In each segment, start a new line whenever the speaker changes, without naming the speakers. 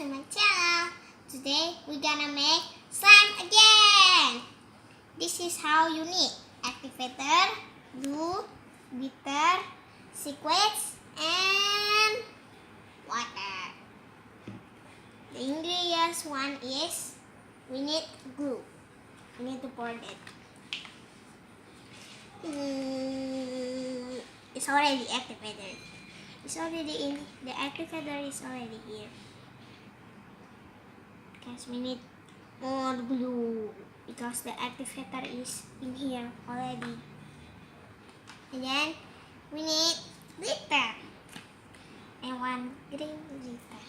my channel. Today we're gonna make slime again. This is how you need activator, glue, glitter, sequins, and water. The ingredients one is we need glue. We need to pour it. It's already activated. It's already in. The activator is already here. Because we need more glue. Because the activator is in here already. And then we need glitter. And one green glitter.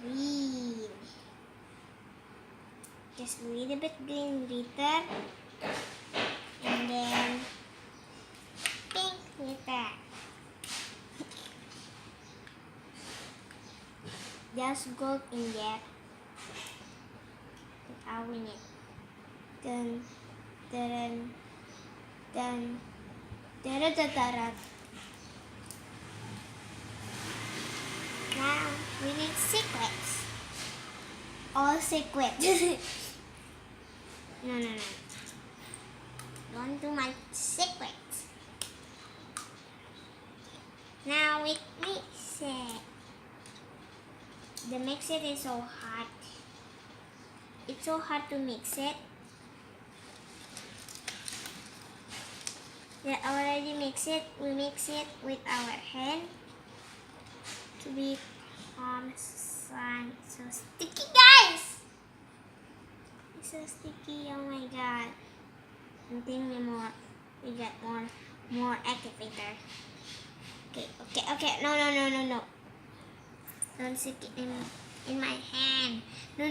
Green. Just a little bit green glitter. And then pink glitter. Just gold in there. That's all we need. Then. Now we need sequins. All sequins. No. Don't do my sequins. Now we mix it. The mixer is so hard. It's so hard to mix it. We already mix it. We mix it with our hand to become slime. So sticky, guys. It's so sticky. Oh my god. I think we get more activator. Okay. No. Don't stick it in my hand. No.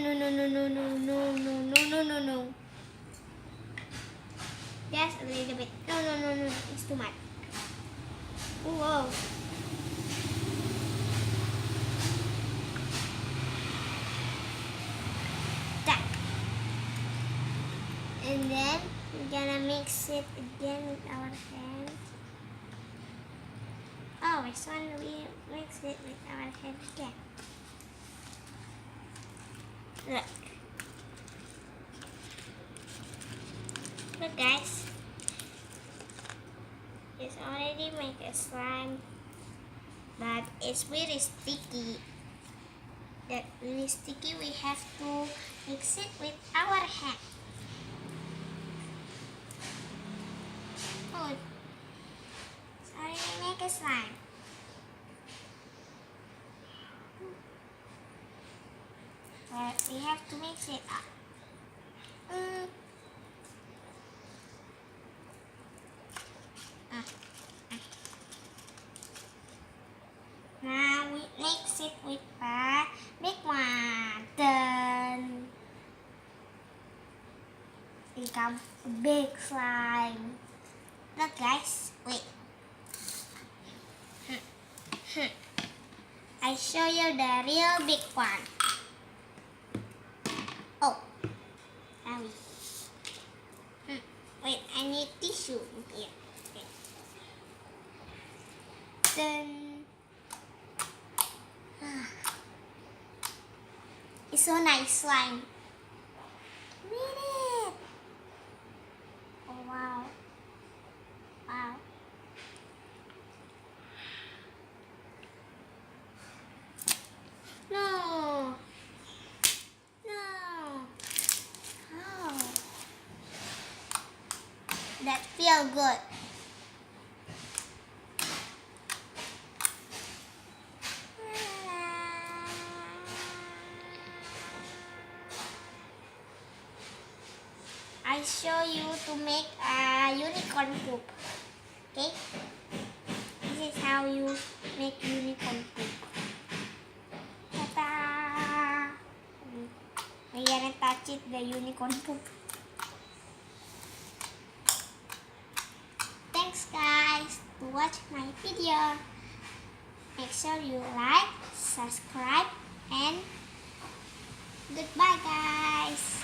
Just a little bit. No. It's too much. Whoa. That. And then we're gonna mix it again with our hands. Oh, this one we mix it with our hand again. Look guys, it's already make a slime, but it's very sticky. That really sticky. We have to mix it with our hand. Oh, it's already make a slime. But we have to mix it up. Now we mix it with the big one. Then become a big slime. Look guys, wait. I show you the real big one. Oh, sorry. Wait, I need tissue here. Okay. Then it's so nice slime. Read it. Oh wow. No. Oh. That feel good. I show you to make a unicorn poop. Okay? This is how you make unicorn poop. Ta-da! We're gonna touch it, the unicorn poop. Thanks guys to watch my video. Make sure you like, subscribe, and goodbye guys.